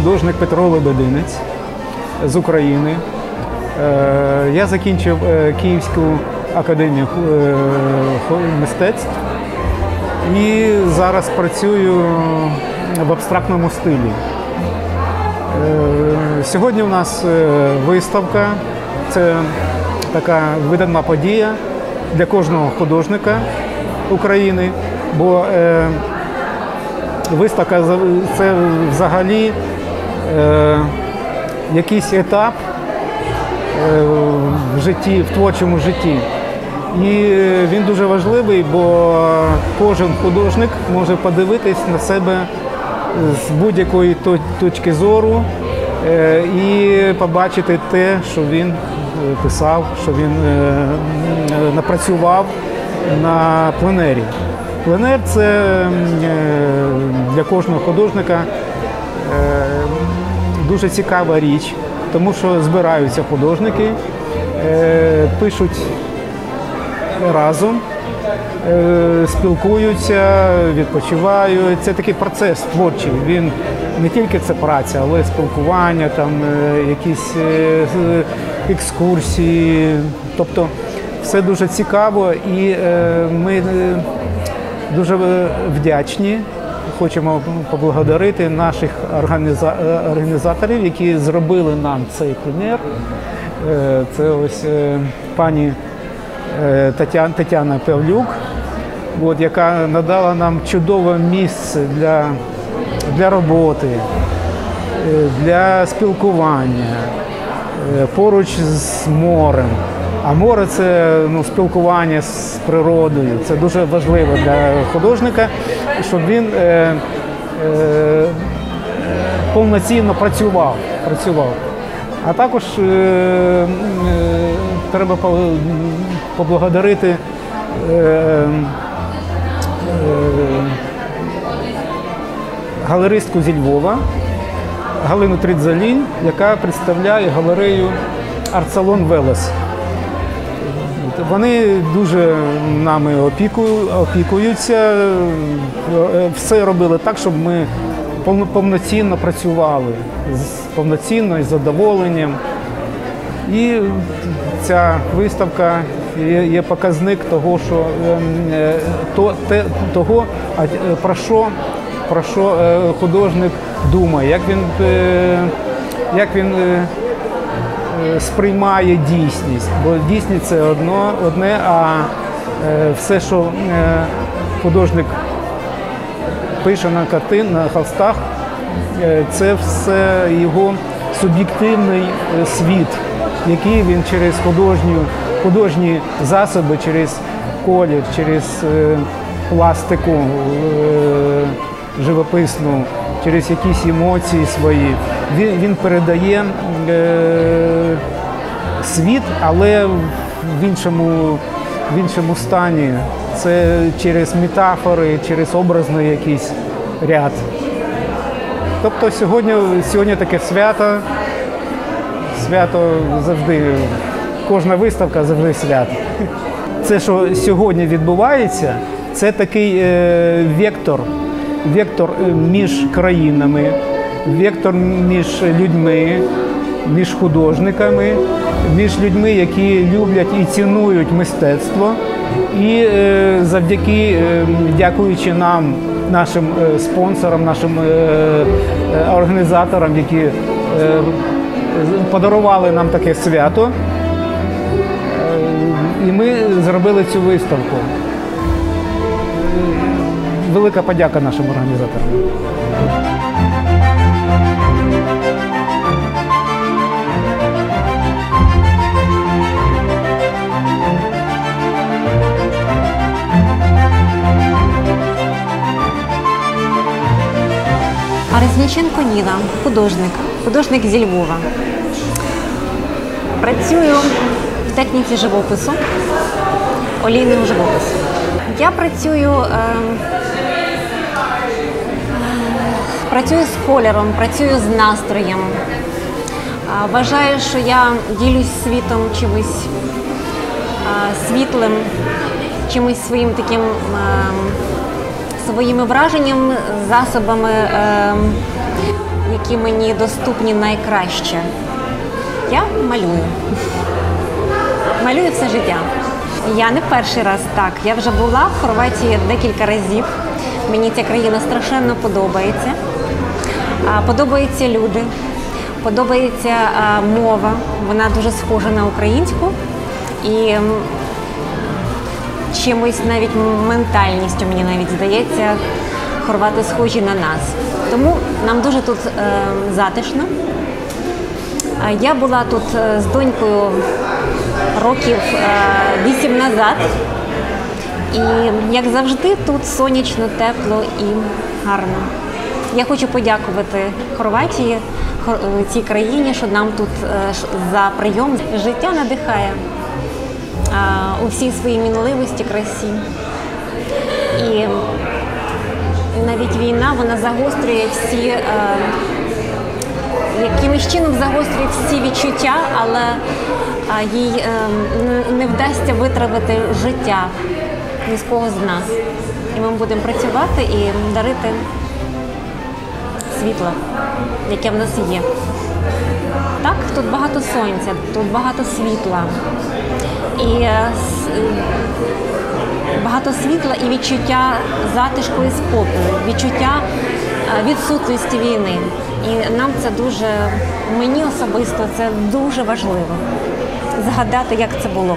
художник Петро Лебединець з України. Я закінчив Київську академію мистецтв і зараз працюю в абстрактному стилі. Сьогодні у нас виставка. Це така видатна подія для кожного художника України, бо виставка – це взагалі якийсь етап в житті, в творчому житті. І він дуже важливий, бо кожен художник може подивитись на себе з будь-якої точки зору і побачити те, що він писав, що він напрацював на пленері. Пленер – це для кожного художника дуже цікава річ, тому що збираються художники, пишуть разом, спілкуються, відпочивають. Це такий процес творчий. Він не тільки це праця, але спілкування, там, якісь екскурсії. Тобто все дуже цікаво і ми дуже вдячні. Хочемо поблагодарити наших організаторів, які зробили нам цей пленер. Це ось пані Тетяна Павлюк, яка надала нам чудове місце для роботи, для спілкування, поруч з морем. А море – це спілкування з природою. Це дуже важливо для художника, щоб він повноцінно працював. А також треба поблагодарити галеристку зі Львова Галину Тридзалінь, яка представляє галерею «Арт-салон Велес». Вони дуже нами опікуються, все робили так, щоб ми повноцінно працювали, повноцінно і з задоволенням. І ця виставка є показник того, про що художник думає, як він сприймає дійсність. Бо дійсність – це одне, а все, що художник пише на холстах, це все його суб'єктивний світ, який він через художні засоби, через колір, через пластику живописну, через якісь емоції свої. Він передає світ, але в іншому стані. Це через метафори, через образний якийсь ряд. Тобто сьогодні таке свято. Свято завжди, кожна виставка завжди свято. Це, що сьогодні відбувається, це такий вектор між країнами, вектор між людьми, між художниками, між людьми, які люблять і цінують мистецтво. І дякуючи нам, нашим спонсорам, нашим організаторам, які подарували нам таке свято, і ми зробили цю виставку. Велика подяка нашим організаторам. Резніченко Ніна, художник зі Львова. Працюю в техніці живопису, олійним живописом. Я працюю з кольором, працюю з настроєм. Вважаю, що я ділюсь світом чимось світлим, чимось своїм таким своїми враженнями, засобами які мені доступні найкраще. Я малюю. Малюю все життя. Я не перший раз так. Я вже була в Хорватії декілька разів. Мені ця країна страшенно подобається. Подобаються люди, подобається мова. Вона дуже схожа на українську. І чимось навіть ментальністю, мені навіть здається, хорвати схожі на нас. Тому нам дуже тут затишно. Я була тут з донькою років 8 назад. І, як завжди, тут сонячно, тепло і гарно. Я хочу подякувати Хорватії, цій країні, що нам тут за прийом. Життя надихає у всій своїй мінливості, красі. І навіть війна, вона загострює всі, якимось чином загострює всі відчуття, але їй не вдасться витравити життя ні з кого з нас. І ми будемо працювати і дарити світло, яке в нас є. Так, тут багато сонця, тут багато світла. І багато світла і відчуття затишку і спокою, відчуття відсутності війни. І нам це дуже, мені особисто, це дуже важливо згадати, як це було.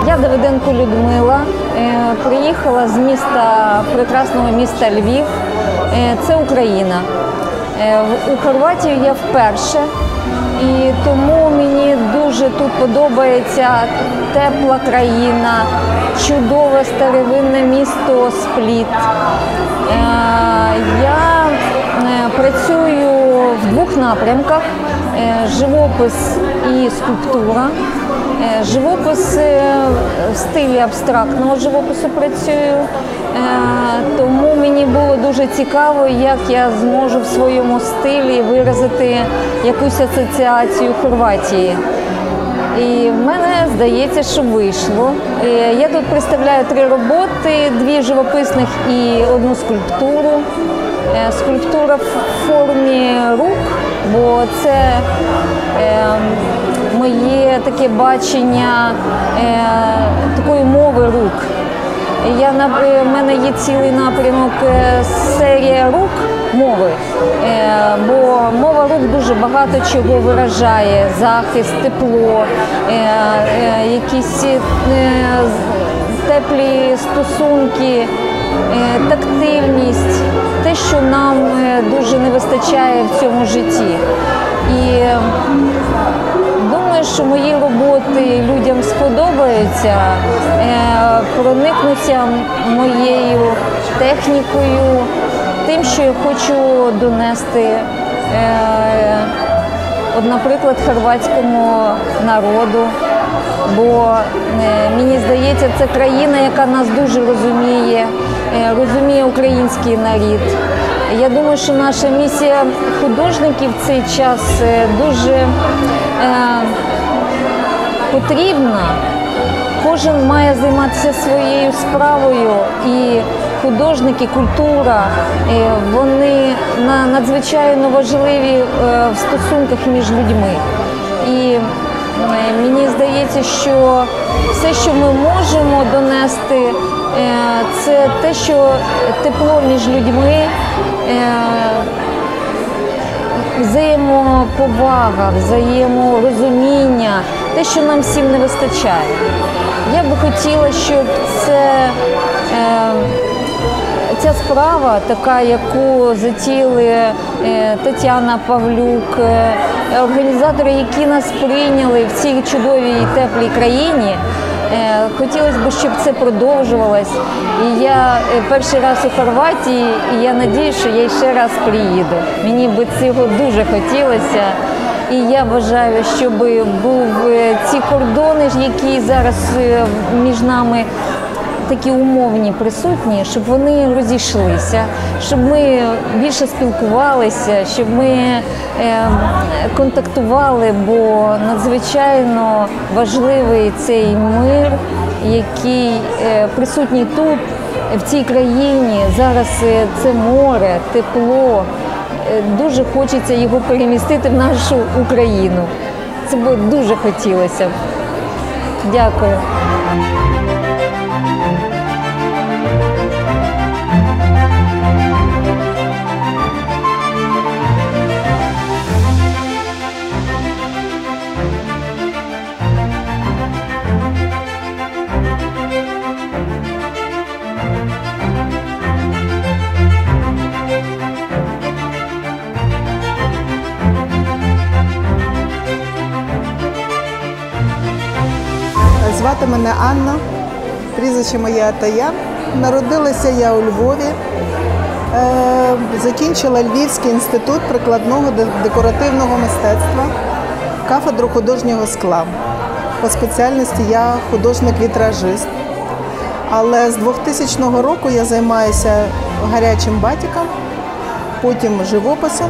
Я Давиденко Людмила, приїхала з прекрасного міста Львів, це Україна. У Хорватію я вперше, і тому мені дуже тут подобається тепла країна, чудове старовинне місто Спліт. Я працюю в двох напрямках – живопис і скульптура. Живопис в стилі абстрактного живопису працюю, тому мені було дуже цікаво, як я зможу в своєму стилі виразити якусь асоціацію Хорватії. І в мене здається, що вийшло. Я тут представляю 3 роботи, 2 живописних і 1 скульптуру. Скульптура в формі рук, бо це моє таке бачення такої мови рук. В мене є цілий напрямок серія рук мови, бо мова рук дуже багато чого виражає. Захист, тепло, якісь теплі стосунки, тактильність, те, що нам дуже не вистачає в цьому житті. І думаю, що мої роботи людям сподобаються, проникнуться моєю технікою, тим, що я хочу донести, наприклад, хорватському народу. Бо мені здається, це країна, яка нас дуже розуміє український народ. Я думаю, що наша місія художників в цей час дуже потрібна. Кожен має займатися своєю справою, і художники, культура, вони надзвичайно важливі в стосунках між людьми. І мені здається, що все, що ми можемо донести, це те, що тепло між людьми, взаємоповага, взаєморозуміння, те, що нам всім не вистачає. Я би хотіла, щоб ця справа, така, яку затіяли Тетяна Павлюк, організатори, які нас прийняли в цій чудовій і теплій країні, хотілося б, щоб це продовжувалось. І я перший раз у Хорватії, і я сподіваюся, що я ще раз приїду. Мені би цього дуже хотілося. І я бажаю, щоб був ці кордони, які зараз між нами такі умовні присутні, щоб вони розійшлися, щоб ми більше спілкувалися, щоб ми контактували, бо надзвичайно важливий цей мир, який присутній тут, в цій країні. Зараз це море, тепло. Дуже хочеться його перемістити в нашу Україну. Це б дуже хотілося. Дякую. Звати мене Анна, прізвище моє Атаян. Народилася я у Львові, закінчила Львівський інститут прикладного декоративного мистецтва, кафедру художнього скла. По спеціальності я художник-вітражист. Але з 2000 року я займаюся гарячим батіком, потім живописом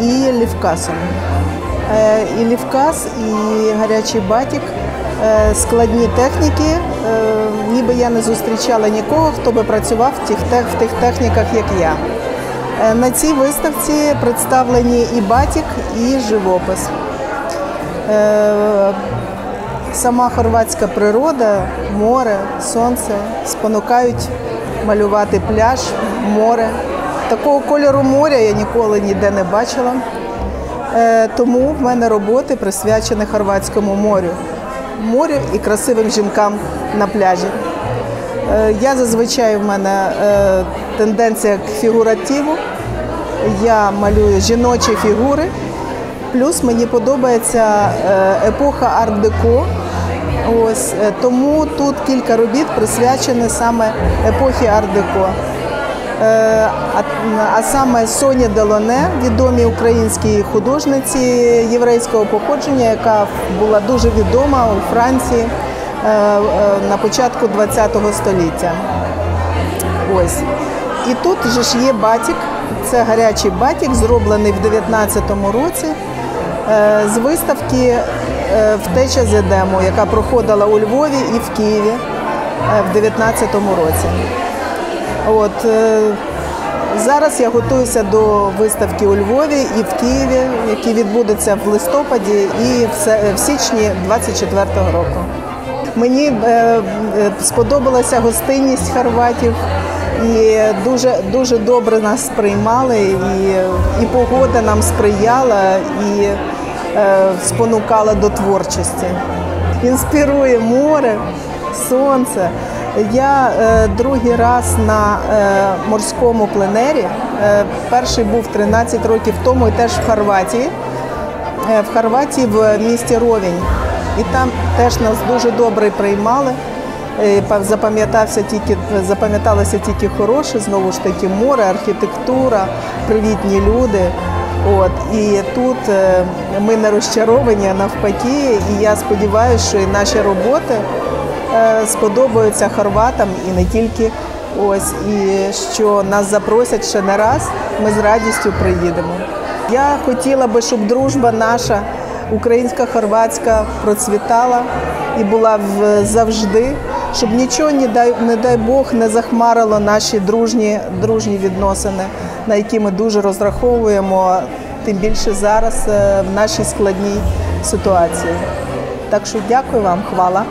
і лівкасом. І лівкас, і гарячий батік – складні техніки, ніби я не зустрічала нікого, хто би працював в тих техніках, як я. На цій виставці представлені і батік, і живопис. Сама хорватська природа, море, сонце спонукають малювати пляж, море. Такого кольору моря я ніколи ніде не бачила, тому в мене роботи присвячені Хорватському морю і красивим жінкам на пляжі. Я зазвичай, в мене тенденція к фігуративу. Я малюю жіночі фігури, плюс мені подобається епоха арт-деко. Ось, тому тут кілька робіт присвячені саме епохі арт-деко. А саме Соня Делоне, відомій українській художниці єврейського походження, яка була дуже відома у Франції на початку ХХ століття. Ось. І тут же ж є батік, це гарячий батік, зроблений в 19-му році з виставки «Втеча з Едему», яка проходила у Львові і в Києві в 19-му році. От, зараз я готуюся до виставки у Львові і в Києві, які відбудуться в листопаді і в січні 24-го року. Мені сподобалася гостинність хорватів, і дуже добре нас приймали, і погода нам сприяла, і спонукала до творчості. Інспірує море, сонце. Я другий раз на морському пленері. Перший був 13 років тому і теж в Хорватії. В Хорватії в місті Ровень. І там теж нас дуже добре приймали. Запам'яталося тільки хороше, знову ж таки, море, архітектура, привітні люди. От. І тут ми не розчаровані, а навпаки. І я сподіваюся, що і наші роботи сподобаються хорватам і не тільки. Ось, і що нас запросять ще не раз, ми з радістю приїдемо. Я хотіла би, щоб дружба наша, українсько-хорватська, процвітала і була завжди, щоб нічого, не дай Бог, не захмарило наші дружні відносини, на які ми дуже розраховуємо, тим більше зараз в нашій складній ситуації. Так що дякую вам, хвала.